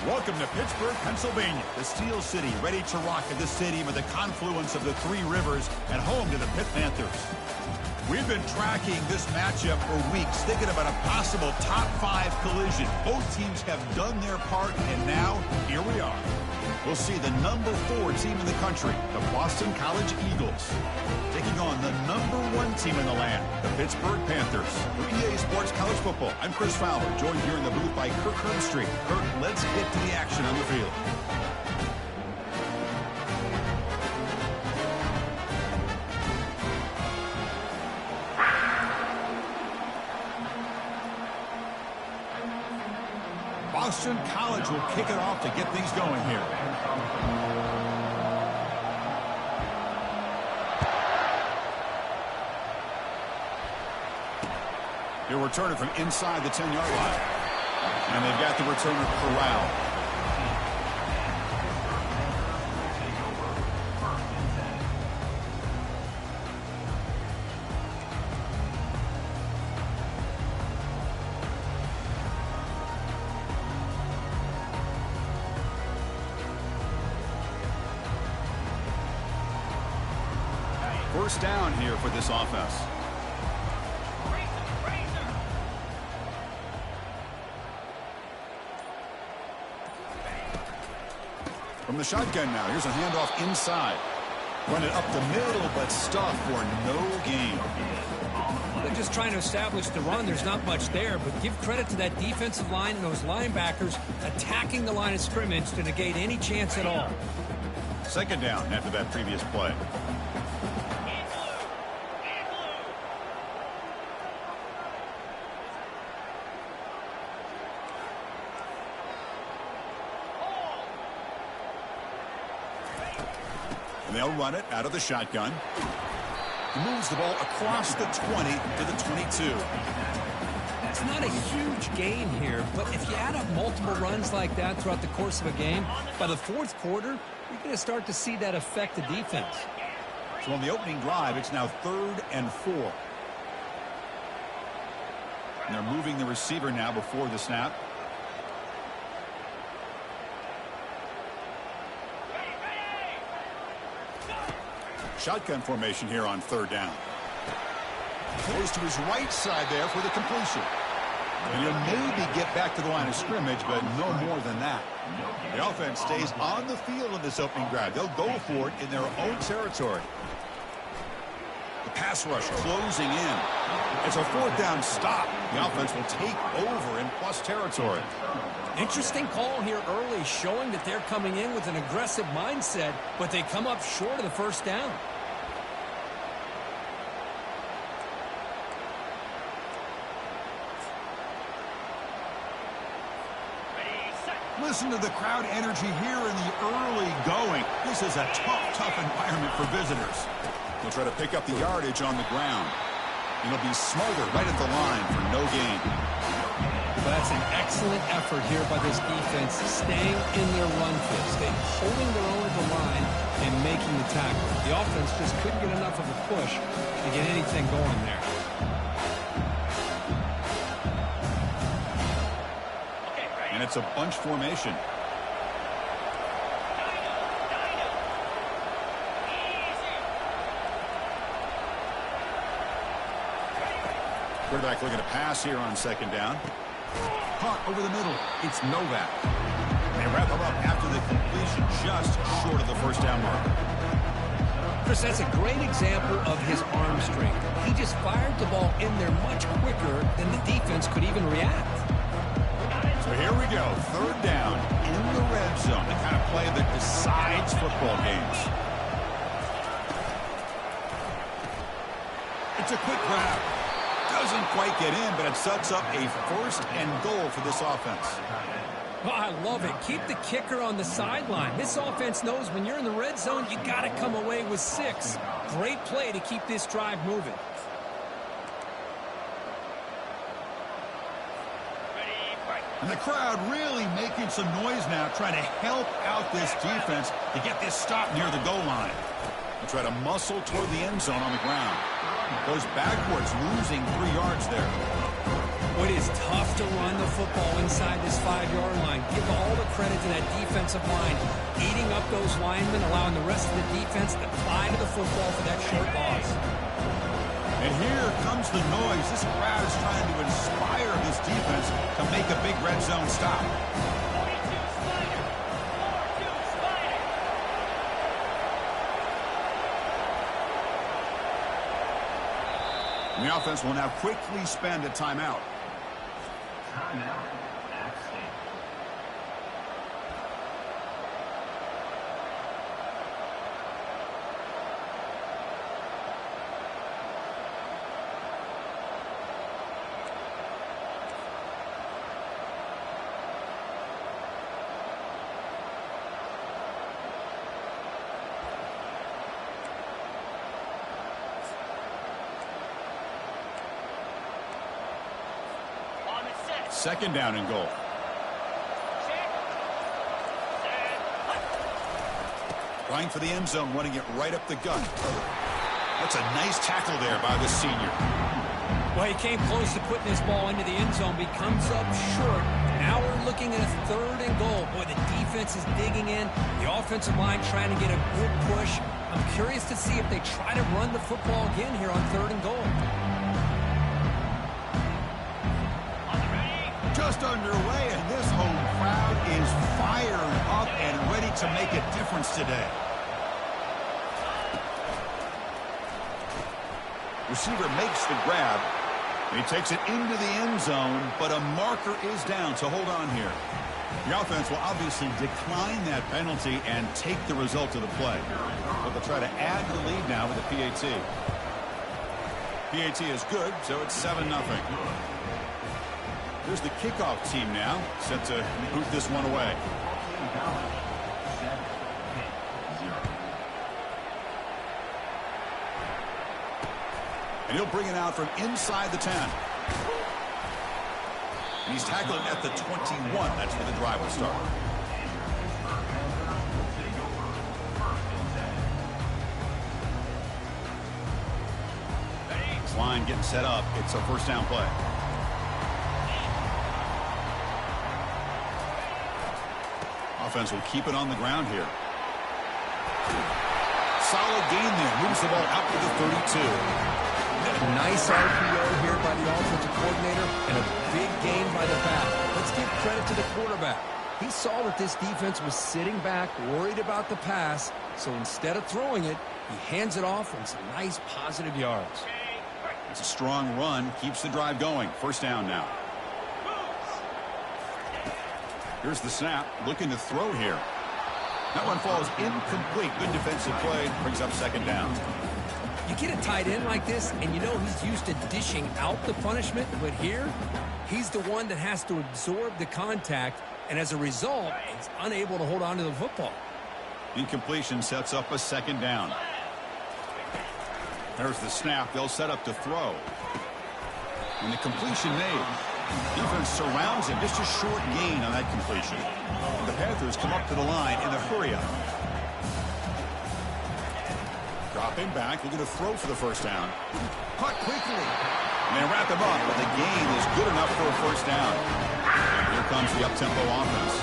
Welcome to Pittsburgh, Pennsylvania, the Steel City, ready to rock at the stadium at the confluence of the three rivers and home to the Pitt Panthers. We've been tracking this matchup for weeks, thinking about a possible top 5 collision. Both teams have done their part, and now, here we are. We'll see the number 4 team in the country, the Boston College Eagles, taking on the number 1 team in the land, the Pittsburgh Panthers. For EA Sports College Football, I'm Chris Fowler, joined here in the booth by Kirk Herbstreit. Kirk, let's get to the action on the field. Boston College will kick it off to get things going here. He'll return it from inside the 10-yard line. And they've got the returner corralled. First down here for this offense. From the shotgun now, here's a handoff inside. Run it up the middle, but stuffed for no gain. They're just trying to establish the run. There's not much there, but give credit to that defensive line and those linebackers attacking the line of scrimmage to negate any chance at all. Second down after that previous play. And they'll run it out of the shotgun. He moves the ball across the 20 to the 22. It's not a huge gain here, but if you add up multiple runs like that throughout the course of a game, by the fourth quarter, you're going to start to see that affect the defense. So on the opening drive, it's now 3rd and 4. And they're moving the receiver now before the snap. Shotgun formation here on 3rd down. Goes to his right side there for the completion. And he'll maybe get back to the line of scrimmage, but no more than that. The offense stays on the field in this opening drive. They'll go for it in their own territory. The pass rush closing in. It's a 4th down stop. The offense will take over in plus territory. Interesting call here early, showing that they're coming in with an aggressive mindset, but they come up short of the first down. Listen to the crowd energy here in the early going. This is a tough environment for visitors. They'll try to pick up the yardage on the ground. It'll be Smolder right at the line for no gain. But that's an excellent effort here by this defense, staying in their run fit, staying holding their own at the line and making the tackle. The offense just couldn't get enough of a push to get anything going there. And it's a bunch formation. Quarterback looking to pass here on 2nd down. Caught over the middle. It's Novak. They wrap him up after the completion, just short of the first down mark. Chris, that's a great example of his arm strength. He just fired the ball in there much quicker than the defense could even react. So here we go, 3rd down in the red zone, the kind of play that decides football games. It's a quick grab. Doesn't quite get in, but it sets up a 1st and goal for this offense. Oh, I love it. Keep the kicker on the sideline. This offense knows when you're in the red zone, you got to come away with 6. Great play to keep this drive moving. And the crowd really making some noise now, trying to help out this defense to get this stop near the goal line. They'll try to muscle toward the end zone on the ground. Goes backwards, losing 3 yards there. It is tough to run the football inside this 5-yard line. Give all the credit to that defensive line, eating up those linemen, allowing the rest of the defense to fly to the football for that short loss. And here comes the noise. This crowd is trying to inspire this defense to make a big red zone stop. And the offense will now quickly spend a timeout. Timeout. App State. Second down and goal. Trying for the end zone, wanting it right up the gut. That's a nice tackle there by the senior. Well, he came close to putting this ball into the end zone, but he comes up short. Now we're looking at a third and goal. Boy, the defense is digging in. The offensive line trying to get a good push. I'm curious to see if they try to run the football again here on third and goal. Just underway, and this home crowd is fired up and ready to make a difference today. Receiver makes the grab. He takes it into the end zone, but a marker is down, so hold on here. The offense will obviously decline that penalty and take the result of the play. But they'll try to add to the lead now with a PAT. PAT is good, so it's 7-0. Here's the kickoff team now, set to boot this one away. And he'll bring it out from inside the 10. And he's tackled at the 21. That's where the drive will start. This line getting set up. It's a first down play. Offense will keep it on the ground here. Solid gain there. Moves the ball out to the 32. A nice RPO here by the offensive coordinator and a big gain by the back. Let's give credit to the quarterback. He saw that this defense was sitting back, worried about the pass, so instead of throwing it, he hands it off and some nice positive yards. It's a strong run. Keeps the drive going. First down now. Here's the snap, looking to throw here. That one falls incomplete. Good defensive play, brings up second down. You get a tight end like this, and you know he's used to dishing out the punishment, but here, he's the one that has to absorb the contact, and as a result, he's unable to hold on to the football. Incompletion sets up a second down. There's the snap. They'll set up to throw. And the completion made. Defense surrounds him. Just a short gain on that completion. The Panthers come up to the line in a hurry-up. Dropping back, looking to throw for the first down. Caught quickly. And they wrap him up, but the gain is good enough for a first down. And here comes the up-tempo offense.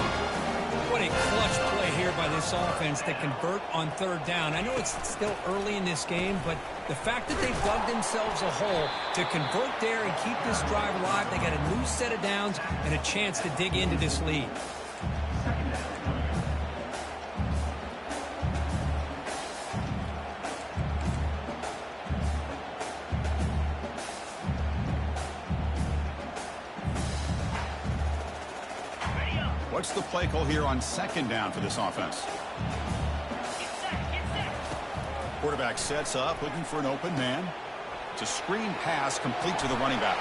What a clutch play here by this offense to convert on third down. I know it's still early in this game, but the fact that they've dug themselves a hole to convert there and keep this drive alive, they got a new set of downs and a chance to dig into this lead. What's the play call here on second down for this offense? Quarterback sets up, looking for an open man. It's a screen pass complete to the running back.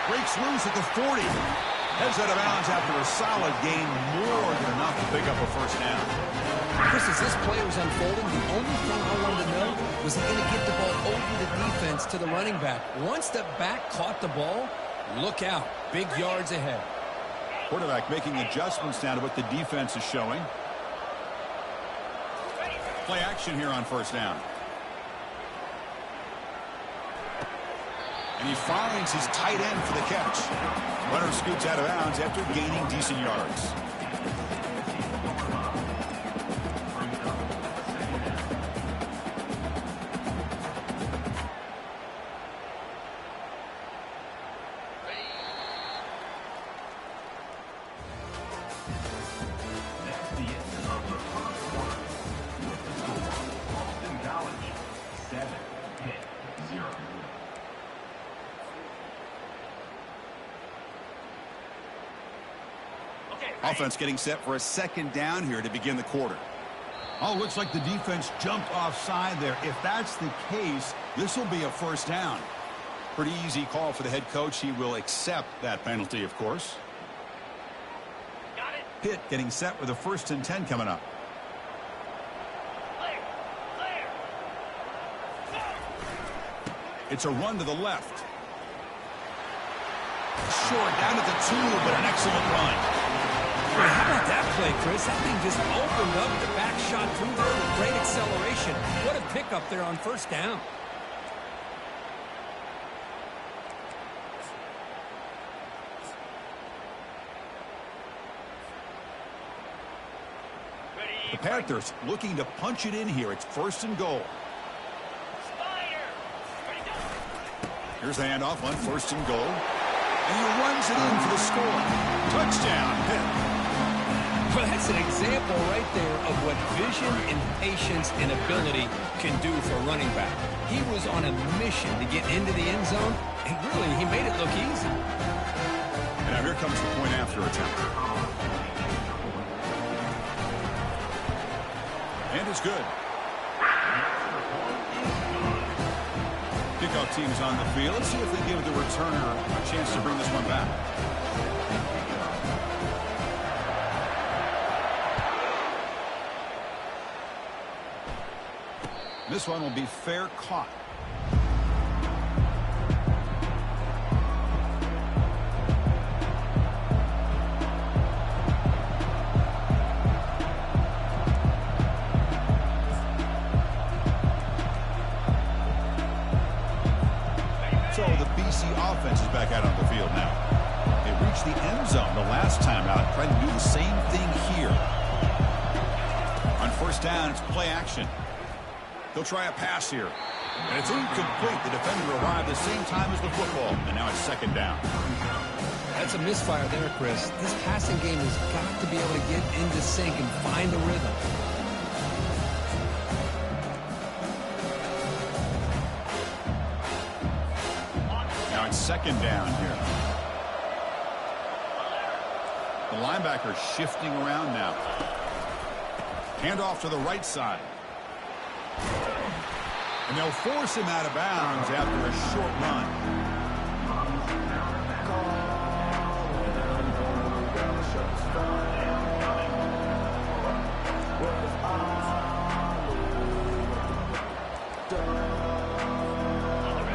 Breaks loose at the 40. Heads out of bounds after a solid gain, more than enough to pick up a first down. Chris, as this play was unfolding, the only thing I wanted to know was he going to get the ball over the defense to the running back. Once the back caught the ball, look out. Big yards ahead. Quarterback making adjustments now to what the defense is showing. Play action here on first down. And he finds his tight end for the catch. Runner scoots out of bounds after gaining decent yards. That's the end of the first quarter. With the score, Boston College 7, Pitt 0. Offense getting set for a second down here to begin the quarter. Oh, looks like the defense jumped offside there. If that's the case, this will be a first down. Pretty easy call for the head coach. He will accept that penalty, of course. Got it. Pitt getting set with a 1st and 10 coming up. Clear. Clear. It's a run to the left. Short down to the 2, but an excellent run. Boy, how about that play, Chris? That thing just opened up. The back shot through there with great acceleration. What a pickup there on first down. The Panthers looking to punch it in here. It's 1st and goal. Fire. Ready, go. Here's the handoff on 1st and goal. And he runs it in for the score. Touchdown, Pitt. Well, that's an example right there of what vision and patience and ability can do for a running back. He was on a mission to get into the end zone, and really, he made it look easy. And now here comes the point after attempt. And it's good. Kickoff team is on the field. Let's see if they give the returner a chance to bring this one back. This one will be fair caught. So the BC offense is back out on the field now. They reached the end zone the last time out, trying to do the same thing here. On 1st down, it's play action. They'll try a pass here. And it's incomplete. The defender arrived the same time as the football. And now it's 2nd down. That's a misfire there, Chris. This passing game has got to be able to get into sync and find a rhythm. Now it's 2nd down here. The linebacker shifting around now. Handoff to the right side. And they'll force him out of bounds after a short run.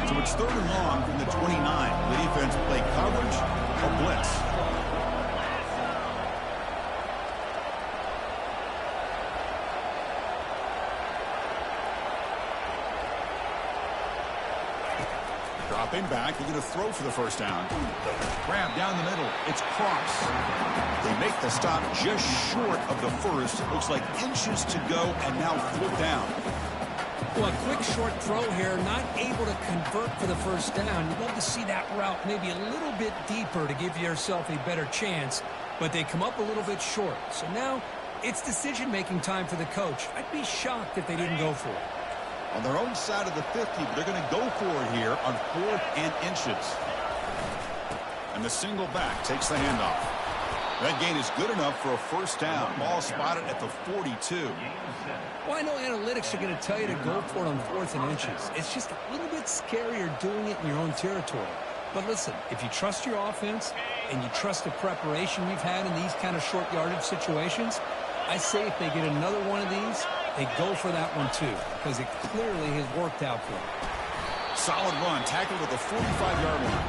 So it's 3rd and long from the 29. The defense play coverage or blitz. Dropping back, they're going to throw for the 1st down. Grab down the middle. It's Cross. They make the stop just short of the 1st. Looks like inches to go, and now 4th down. Well, a quick short throw here, not able to convert for the 1st down. You'd love to see that route maybe a little bit deeper to give yourself a better chance, but they come up a little bit short. So now it's decision-making time for the coach. I'd be shocked if they didn't go for it. On their own side of the 50, but they're going to go for it here on 4th and inches. And the single back takes the handoff. That gain is good enough for a 1st down. Ball spotted at the 42. Well, I know analytics are going to tell you to go for it on 4th and inches. It's just a little bit scarier doing it in your own territory. But listen, if you trust your offense and you trust the preparation you've had in these kind of short yardage situations, I say if they get another one of these, they go for that one too, because it clearly has worked out for them. Solid run, tackled at the 45-yard line.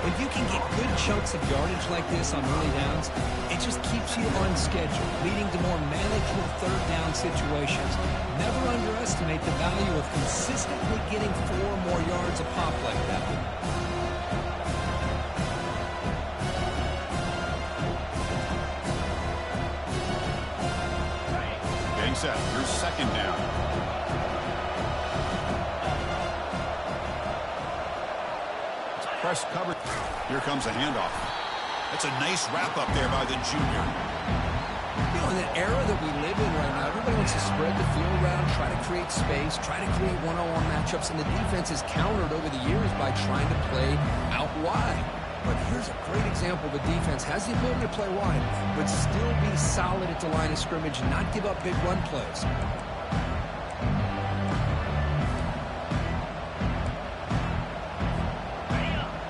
When you can get good chunks of yardage like this on early downs, it just keeps you on schedule, leading to more manageable third down situations. Never underestimate the value of consistently getting 4 or more yards a pop like that. Getting set. Here's second down. Press cover. Here comes a handoff. That's a nice wrap-up there by the junior. You know, in the era that we live in right now, everybody wants to spread the field around, try to create space, try to create one-on-one matchups, and the defense has countered over the years by trying to play out wide. But here's a great example. The defense has the ability to play wide, but still be solid at the line of scrimmage and not give up big run plays.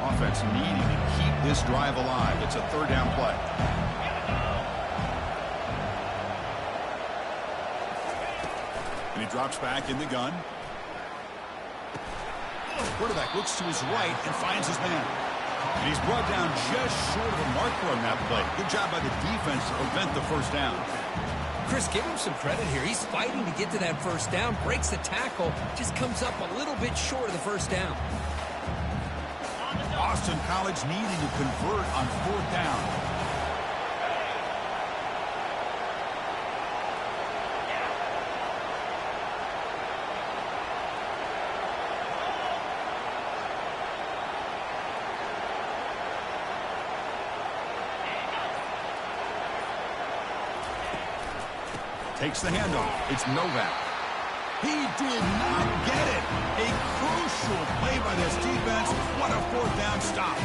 Offense needing to keep this drive alive. It's a third down play. And he drops back in the gun. Quarterback looks to his right and finds his man. And he's brought down just short of a marker on that play. Good job by the defense to prevent the first down. Chris, give him some credit here. He's fighting to get to that first down, breaks the tackle, just comes up a little bit short of the first down. Boston College needing to convert on fourth down. Takes the handoff. It's Novak. He did not get it. A crucial play by this defense. What a fourth down stop.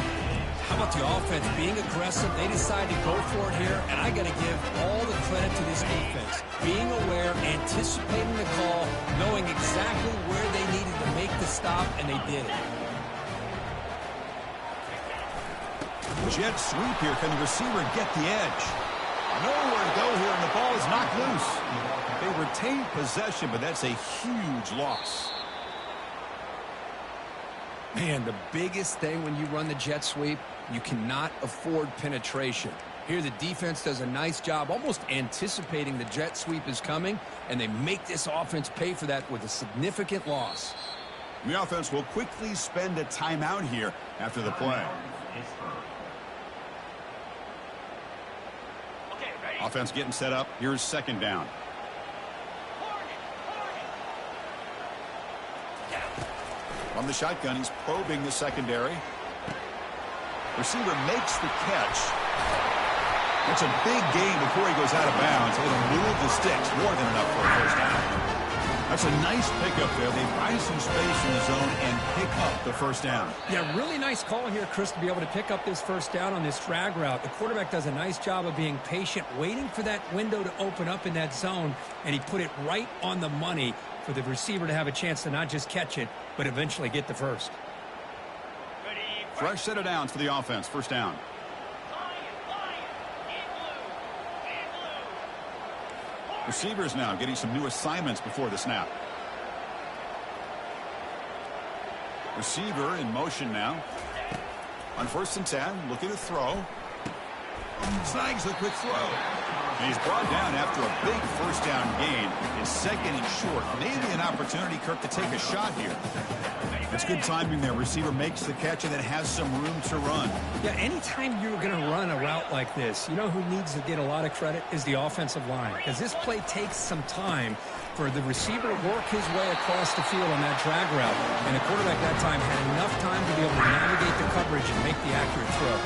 How about the offense being aggressive? They decide to go for it here, and I got to give all the credit to this defense. Being aware, anticipating the call, knowing exactly where they needed to make the stop, and they did it. Jet sweep here. Can the receiver get the edge? Nowhere to go here, and the ball is knocked loose. They retain possession, but that's a huge loss. Man, the biggest thing when you run the jet sweep, you cannot afford penetration. Here the defense does a nice job almost anticipating the jet sweep is coming, and they make this offense pay for that with a significant loss. The offense will quickly spend a timeout here after the play. Offense getting set up. Here's second down. From the shotgun, he's probing the secondary. Receiver makes the catch. It's a big gain before he goes out of bounds. It'll move the sticks. More than enough for a first down. That's a nice pickup there. They find some space in the zone and pick up the first down. Yeah, really nice call here, Chris, to be able to pick up this first down on this drag route. The quarterback does a nice job of being patient, waiting for that window to open up in that zone, and he put it right on the money for the receiver to have a chance to not just catch it, but eventually get the first. Fresh set of downs for the offense. First down. Receivers now getting some new assignments before the snap. Receiver in motion now. On 1st and 10, looking to throw. Snags the quick throw. And he's brought down after a big first down gain. It's second and short. Maybe an opportunity, Kirk, to take a shot here. It's good timing there. Receiver makes the catch and then has some room to run. Yeah, anytime you're going to run a route like this, you know who needs to get a lot of credit is the offensive line. Because this play takes some time for the receiver to work his way across the field on that drag route. And the quarterback that time had enough time to be able to navigate the coverage and make the accurate throw.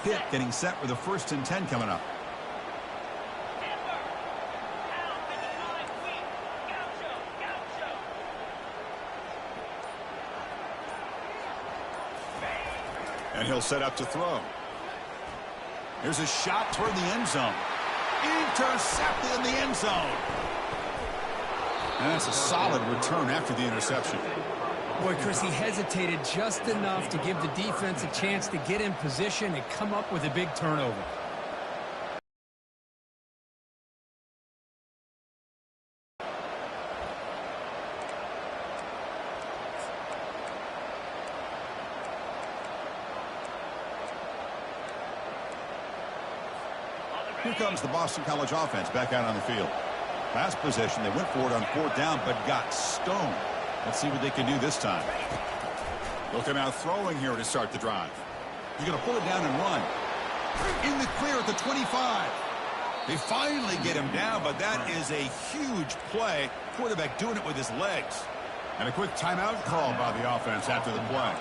Pitt getting set with a 1st and 10 coming up. And he'll set up to throw. Here's a shot toward the end zone. Intercepted in the end zone. And that's a solid return after the interception. Boy, Chris, he hesitated just enough to give the defense a chance to get in position and come up with a big turnover. Here comes the Boston College offense back out on the field. Last possession, they went for it on 4th down, but got stoned. Let's see what they can do this time. They'll come out throwing here to start the drive. He's going to pull it down and run. In the clear at the 25. They finally get him down, but that is a huge play. Quarterback doing it with his legs. And a quick timeout call by the offense after the play.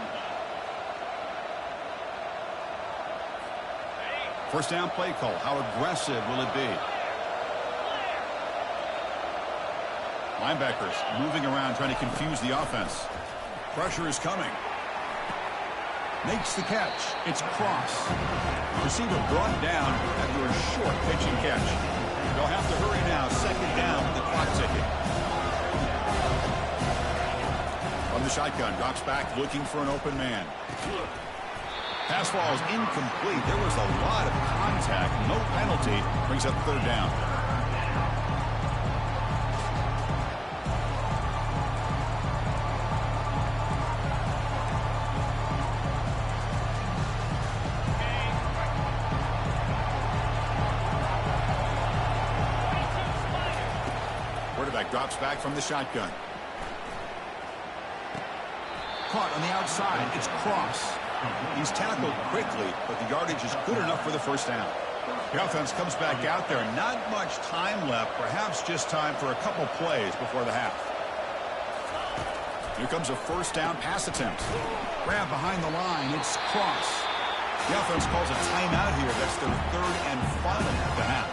First down play call. How aggressive will it be? Linebackers moving around trying to confuse the offense. Pressure is coming. Makes the catch. It's Cross. Receiver brought down after a short pitching catch. They'll have to hurry now. 2nd down with the clock ticking. From the shotgun, drops back looking for an open man. Pass ball is incomplete. There was a lot of contact. No penalty. Brings up 3rd down. Quarterback drops back from the shotgun. Caught on the outside. It's Cross. He's tackled quickly, but the yardage is good enough for the first down. The offense comes back out there. Not much time left. Perhaps just time for a couple plays before the half. Here comes a first down pass attempt. Grab behind the line. It's Cross. The offense calls a timeout here. That's their 3rd and final at the half.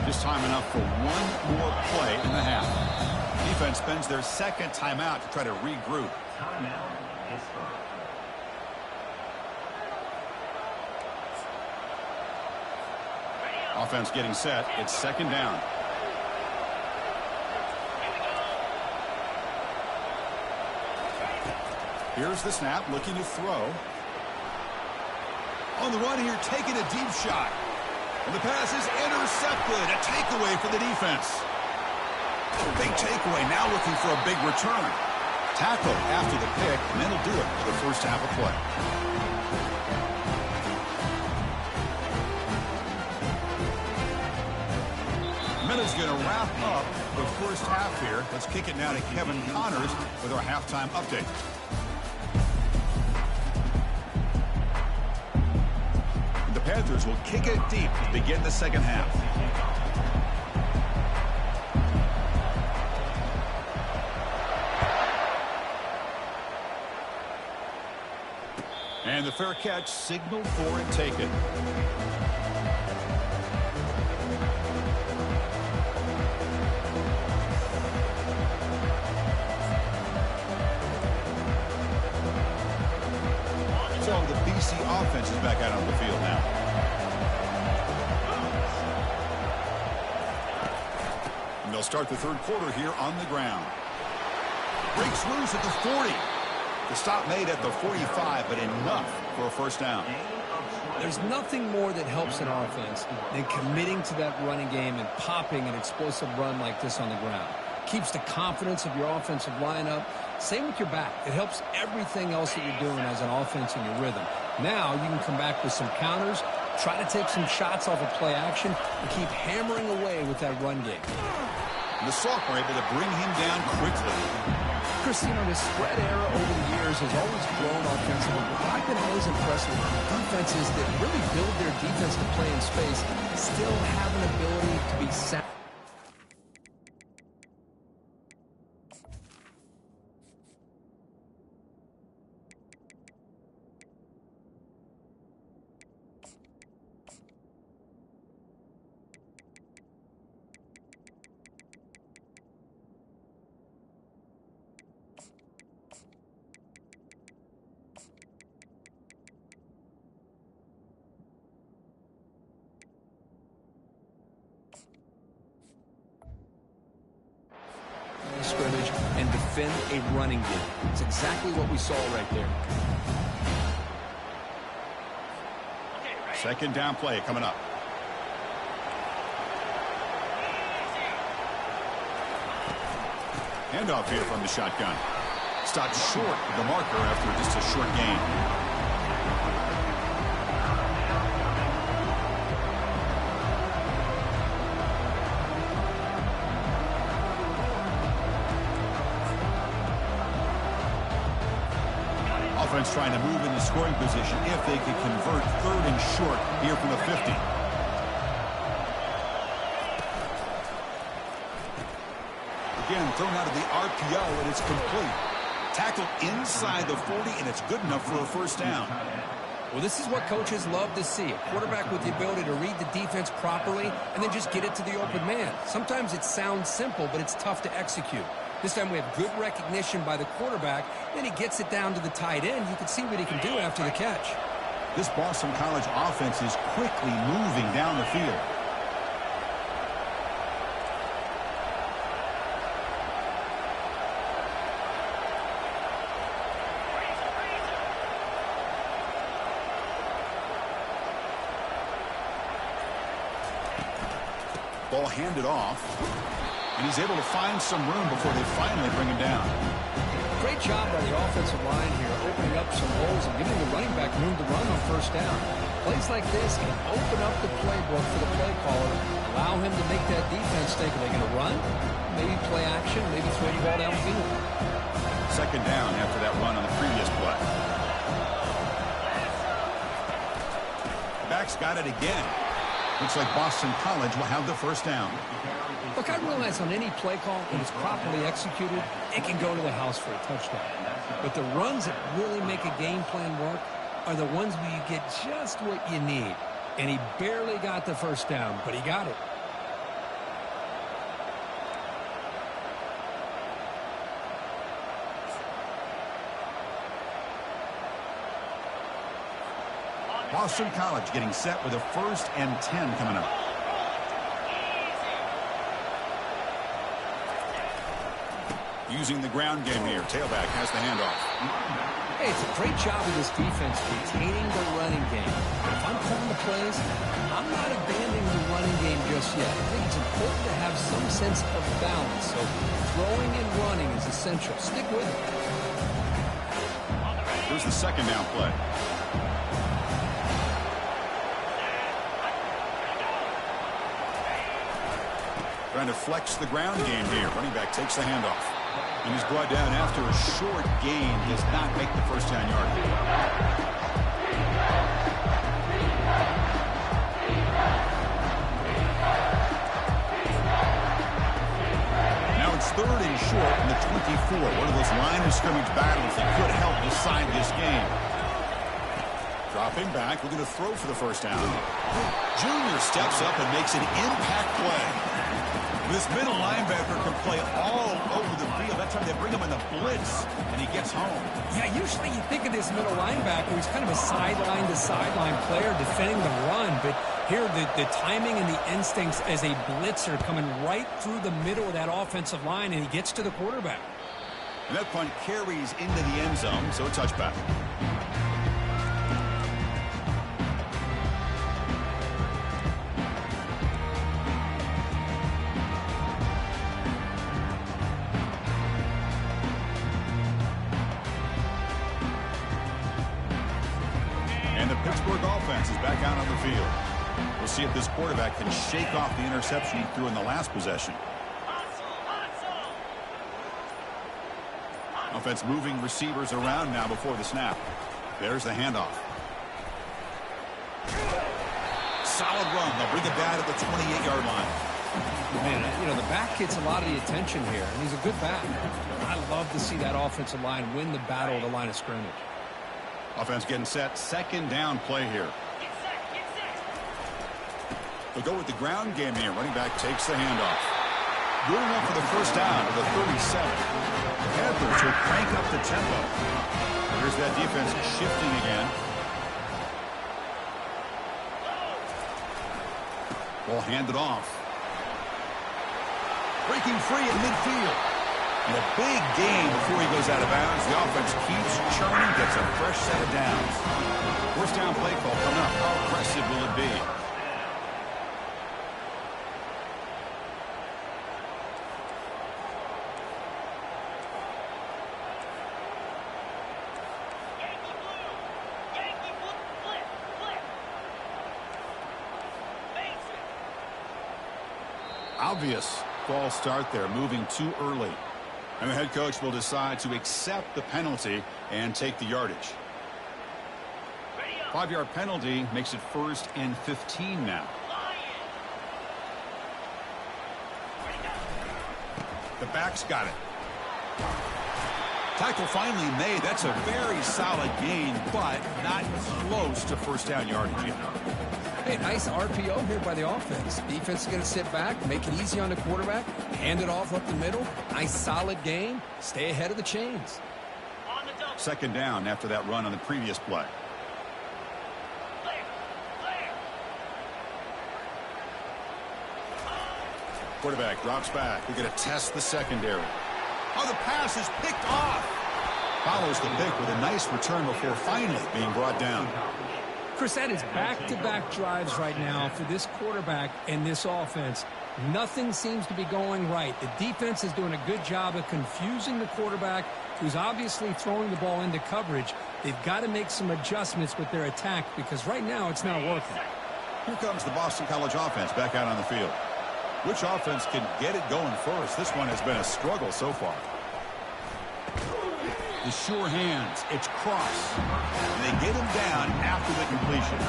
Just time enough for one more play in the half. Defense spends their 2nd timeout to try to regroup. Timeout, Pittsburgh. Offense getting set. It's 2nd down. Here's the snap, looking to throw. On the run here, taking a deep shot. And the pass is intercepted. A takeaway for the defense. Big takeaway, now looking for a big return. Tackle after the pick, and that'll do it for the first half of play. Minute's going to wrap up the first half here. Let's kick it now to Kevin Connors with our halftime update. The Panthers will kick it deep to begin the second half. And the fair catch signaled for and taken. So the BC offense is back out on the field now. And they'll start the 3rd quarter here on the ground. Breaks loose at the 40. The stop made at the 45, but enough for a first down. There's nothing more that helps an offense than committing to that running game and popping an explosive run like this on the ground. Keeps the confidence of your offensive lineup. Same with your back. It helps everything else that you're doing as an offense in your rhythm. Now you can come back with some counters, try to take some shots off of play action, and keep hammering away with that run game. The Sophomore able to bring him down quickly. Chris, you know, the spread era over the years has always grown offensively. But I've been always impressed with defenses that really build their defense to play in space, still have an ability to be sound. Scrimmage and defend a running game. It's exactly what we saw right there. Second down play coming up. Handoff here from the shotgun. Stopped short of the marker after just a short gain. Offense trying to move in the scoring position if they could convert 3rd and short here from the 50. Again, thrown out of the RPO, and it's complete. Tackle inside the 40, and it's good enough for a first down. Well, this is what coaches love to see. A quarterback with the ability to read the defense properly and then just get it to the open man. Sometimes it sounds simple, but it's tough to execute. This time we have good recognition by the quarterback. Then he gets it down to the tight end. You can see what he can do after the catch. This Boston College offense is quickly moving down the field. Ball handed off, and he's able to find some room before they finally bring him down. Great job by the offensive line here, opening up some holes and giving the running back room to run on first down. Plays like this can open up the playbook for the play caller, allow him to make that defense think, are they going to run? Maybe play action, maybe throw the ball downfield. 2nd down after that run on the previous play. Back's got it again. Looks like Boston College will have the first down. Look, I realize on any play call, when it's properly executed, it can go to the house for a touchdown. But the runs that really make a game plan work are the ones where you get just what you need. And he barely got the first down, but he got it. Boston College getting set with a 1st and 10 coming up. Using the ground game here. Tailback has the handoff. Hey, it's a great job of this defense containing the running game. If I'm calling the plays, I'm not abandoning the running game just yet. I think it's important to have some sense of balance. So throwing and running is essential. Stick with it. Here's the 2nd down play. Trying to flex the ground game here. Running back takes the handoff. And he's brought down after a short gain. Does not make the first down yard. Now it's 3rd and short in the 24. One of those line of scrimmage battles that could help decide this game. Dropping back, looking to throw for the first down. Junior steps up and makes an impact play. This middle linebacker can play all over the field. That time they bring him in the blitz, and he gets home. Yeah, usually you think of this middle linebacker, he's kind of a sideline-to-sideline player defending the run, but here the timing and the instincts as a blitzer coming right through the middle of that offensive line, and he gets to the quarterback. And that punt carries into the end zone, so a touchback. Pittsburgh offense is back out on the field. We'll see if this quarterback can shake off the interception he threw in the last possession. Offense moving receivers around now before the snap. There's the handoff. Solid run. They'll bring it down at the 28-yard line. Man, you know, the back gets a lot of the attention here, and he's a good back. I love to see that offensive line win the battle at the line of scrimmage. Offense getting set. 2nd down play here. They'll go with the ground game here. Running back takes the handoff. Good enough for the first down to the 37. The Panthers will crank up the tempo. Here's that defense shifting again. Ball handed off. Breaking free in midfield. And a big gain before he goes out of bounds. The offense keeps churning, gets a fresh set of downs. First down play call coming up. How aggressive will it be? Obvious false start there, moving too early. And the head coach will decide to accept the penalty and take the yardage. 5-yard penalty makes it 1st and 15 now. The back's got it. Tackle finally made. That's a very solid gain, but not close to first down yardage yet. Hey, nice RPO here by the offense. Defense is going to sit back, make it easy on the quarterback, hand it off up the middle. Nice solid gain. Stay ahead of the chains. 2nd down after that run on the previous play. Quarterback drops back. We're going to test the secondary. Oh, the pass is picked off. Follows the pick with a nice return before finally being brought down. Chris, that is back-to-back drives right now for this quarterback and this offense. Nothing seems to be going right. The defense is doing a good job of confusing the quarterback, who's obviously throwing the ball into coverage. They've got to make some adjustments with their attack because right now it's not working. Here comes the Boston College offense back out on the field. Which offense can get it going first? This one has been a struggle so far. The sure hands. It's Cross. And they get him down after the completion.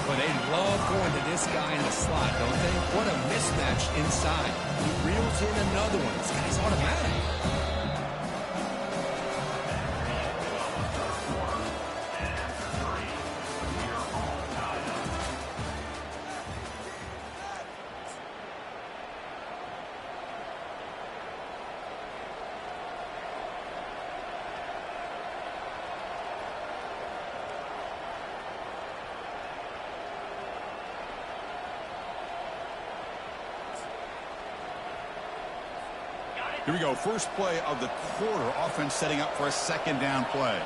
Well, they love going to this guy in the slot, don't they? What a mismatch inside. He reels in another one. This guy's automatic. Here we go. First play of the quarter. Offense setting up for a 2nd down play.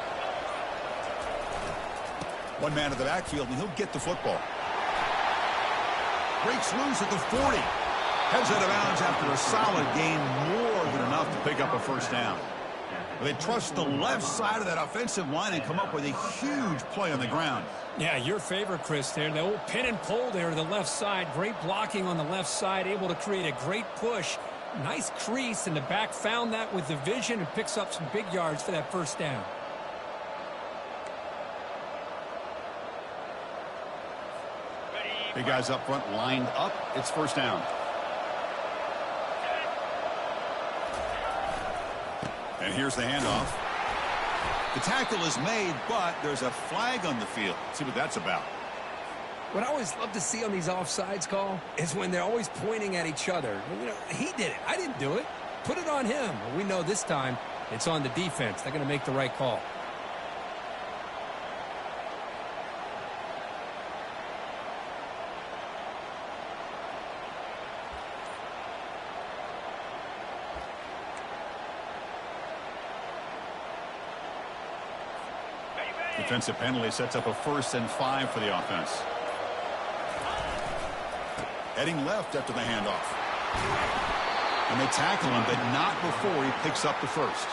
One man at the backfield, and he'll get the football. Breaks loose at the 40. Heads out of bounds after a solid gain, more than enough to pick up a first down. They trust the left side of that offensive line and come up with a huge play on the ground. Yeah, your favorite, Chris, there. The old pin and pull there to the left side. Great blocking on the left side, able to create a great push. Nice crease, and the back found that with the vision and picks up some big yards for that first down. Big guys up front lined up. It's first down. And here's the handoff. The tackle is made, but there's a flag on the field. Let's see what that's about. What I always love to see on these offsides call is when they're always pointing at each other. You know, he did it. I didn't do it. Put it on him. Well, we know this time it's on the defense. They're going to make the right call. Defensive penalty sets up a 1st and 5 for the offense. Heading left after the handoff. And they tackle him, but not before he picks up the first.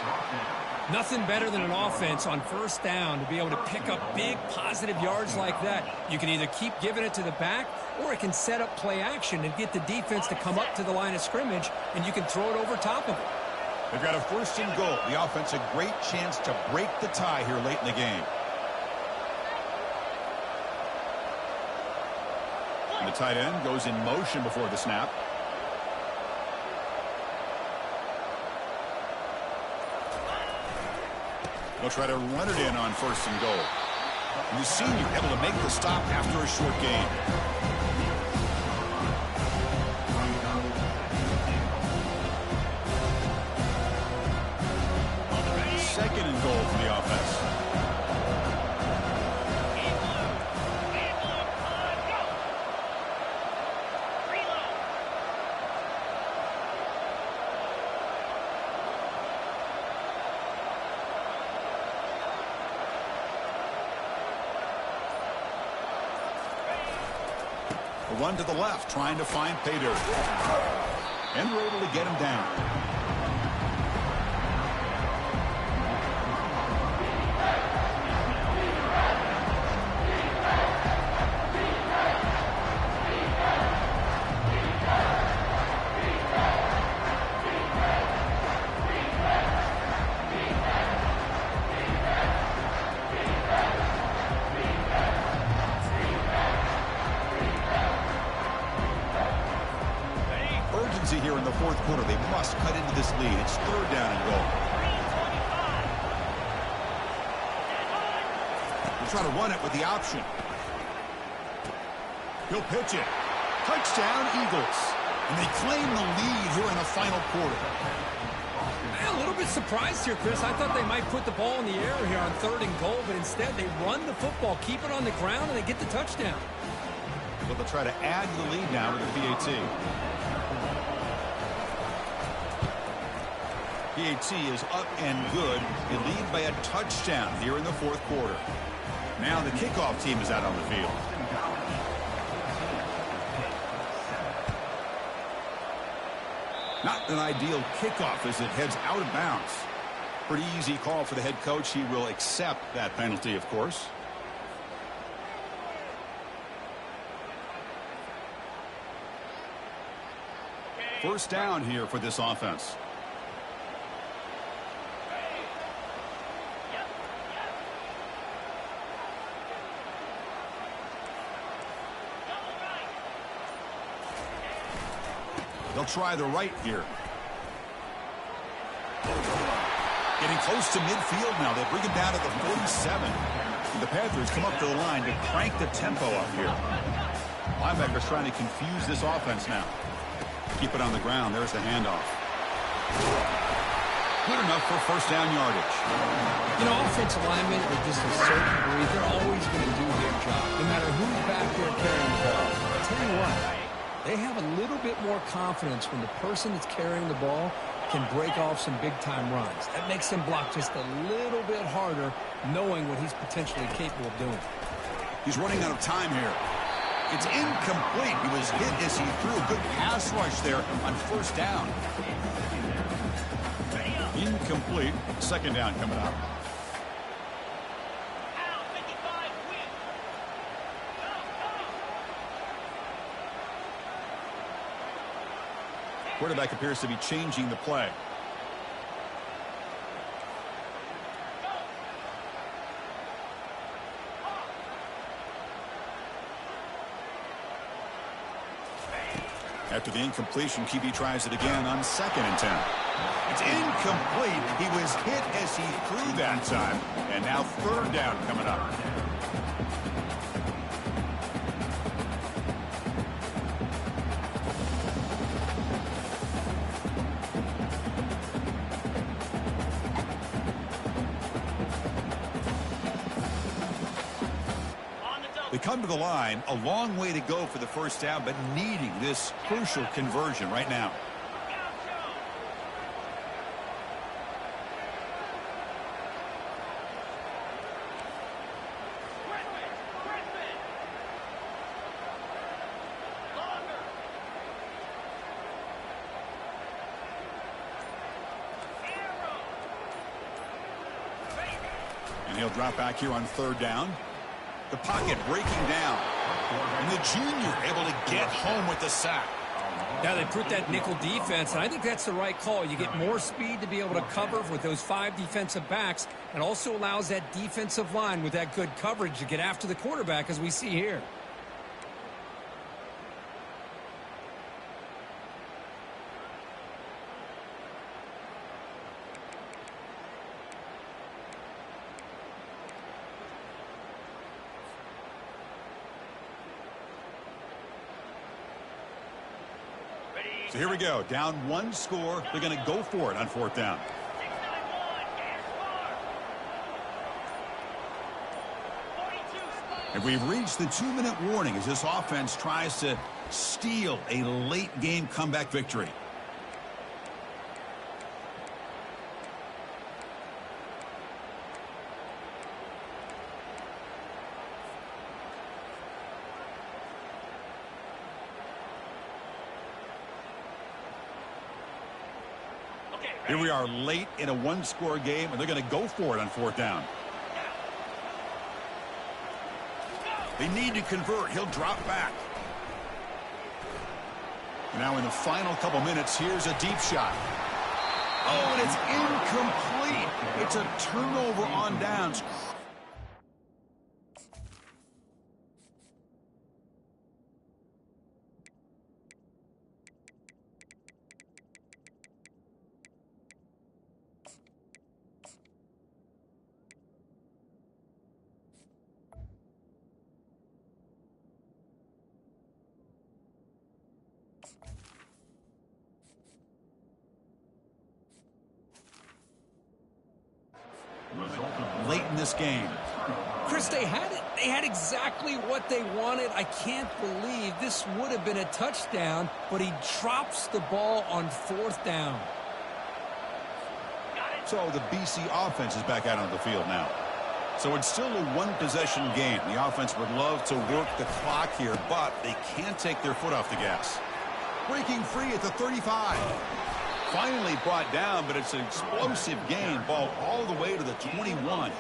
Nothing better than an offense on first down to be able to pick up big positive yards like that. You can either keep giving it to the back, or it can set up play action and get the defense to come up to the line of scrimmage, and you can throw it over top of it. They've got a 1st and goal. The offense a great chance to break the tie here late in the game. And the tight end goes in motion before the snap. They'll try to run it in on 1st and goal. And the senior able to make the stop after a short gain. 2nd and goal for the offense. A run to the left, trying to find pay dirt. And we're able to get him down. lead. It's third down and goal. 3:25. They'll try to run it with the option. He'll pitch it. Touchdown, Eagles. And they claim the lead here in the final quarter. A little bit surprised here, Chris. I thought they might put the ball in the air here on 3rd and goal, but instead they run the football, keep it on the ground, and they get the touchdown. But they'll try to add to the lead now with the PAT. PAT is up and good. They lead by a touchdown here in the 4th quarter. Now the kickoff team is out on the field. Not an ideal kickoff as it heads out of bounds. Pretty easy call for the head coach. He will accept that penalty, of course. First down here for this offense. They'll try the right here. Getting close to midfield now. They bring him down to the 47. And the Panthers come up to the line to crank the tempo up here. Linebackers trying to confuse this offense now. Keep it on the ground. There's the handoff. Good enough for first down yardage. You know, offensive linemen are just a certain breed. They're always going to do their job, no matter who's back there carrying the ball. I'll tell you what, they have a little bit more confidence when the person that's carrying the ball can break off some big-time runs. That makes them block just a little bit harder, knowing what he's potentially capable of doing. He's running out of time here. It's incomplete. He was hit as he threw a good pass rush there on first down. Incomplete. Second down coming up. Out, 55, win. Go, go. Quarterback appears to be changing the play. After the incompletion, QB tries it again on 2nd and 10. It's incomplete. He was hit as he threw that time. And now third down coming up. They come to the line, a long way to go for the first down, but needing this crucial conversion right now. And he'll drop back here on third down. The pocket breaking down. And the junior able to get home with the sack. Yeah, they put that nickel defense, and I think that's the right call. You get more speed to be able to cover with those 5 defensive backs, and also allows that defensive line with that good coverage to get after the quarterback, as we see here. So here we go. Down 1 score. They're going to go for it on fourth down. 691, gas bar. 42, And we've reached the 2-minute warning as this offense tries to steal a late game comeback victory. Here we are late in a 1-score game, and they're going to go for it on fourth down. They need to convert. He'll drop back. Now in the final couple minutes, here's a deep shot. Oh, and it's incomplete. It's a turnover on downs. this game. Chris, they had it. They had exactly what they wanted. I can't believe this would have been a touchdown, but he drops the ball on 4th down. So the BC offense is back out on the field now. So it's still a one-possession game. The offense would love to work the clock here, but they can't take their foot off the gas. Breaking free at the 35. Finally brought down, but it's an explosive gain. Ball all the way to the 21.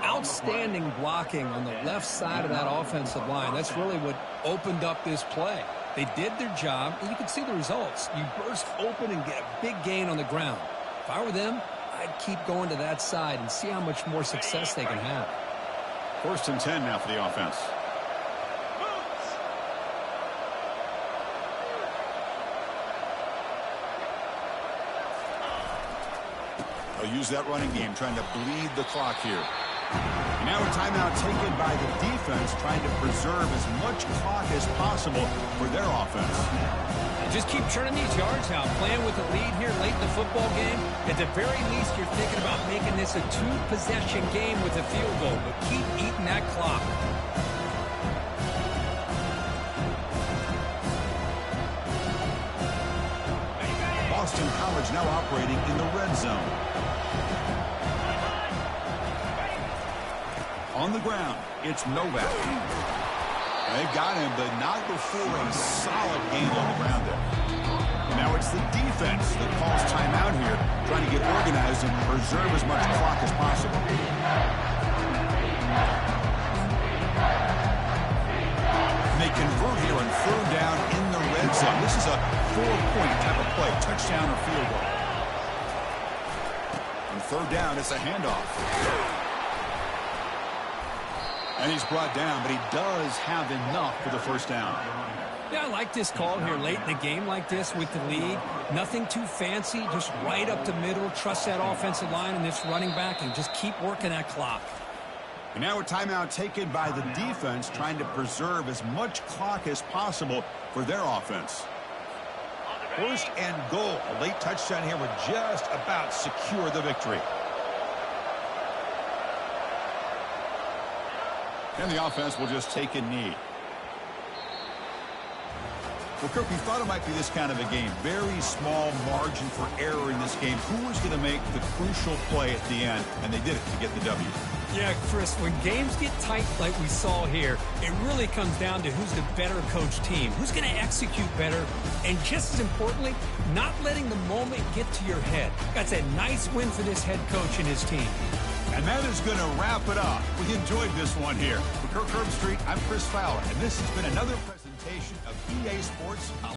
Outstanding blocking on the left side of that offensive line. That's really what opened up this play. They did their job, and you can see the results. You burst open and get a big gain on the ground. If I were them, I'd keep going to that side and see how much more success they can have. 1st and 10 now for the offense. They'll use that running game, trying to bleed the clock here. Now a timeout taken by the defense, trying to preserve as much clock as possible for their offense. Just keep churning these yards out. Playing with the lead here late in the football game. At the very least, you're thinking about making this a 2-possession game with a field goal. But keep eating that clock. Boston College now operating in the red zone. On the ground, it's Novak. They've got him, but not before a solid gain on the ground there. Now it's the defense that calls timeout here, trying to get organized and preserve as much clock as possible. And they convert here on 3rd down in the red zone. This is a 4-point type of play, touchdown or field goal. On 3rd down, it's a handoff. And he's brought down, but he does have enough for the 1st down. Yeah, I like this call here late in the game like this with the lead. Nothing too fancy, just right up the middle. Trust that offensive line and this running back and just keep working that clock. And now a timeout taken by the defense, trying to preserve as much clock as possible for their offense. 1st and goal. A late touchdown here would just about secure the victory. And the offense will just take a knee. Well, Kirk, we thought it might be this kind of a game. Very small margin for error in this game. Who was going to make the crucial play at the end? And they did it to get the W. Yeah, Chris, when games get tight like we saw here, it really comes down to who's the better coach team. Who's going to execute better? And just as importantly, not letting the moment get to your head. That's a nice win for this head coach and his team. And that is going to wrap it up. We enjoyed this one here. For Kirk Herbstreit, I'm Chris Fowler, and this has been another presentation of EA Sports.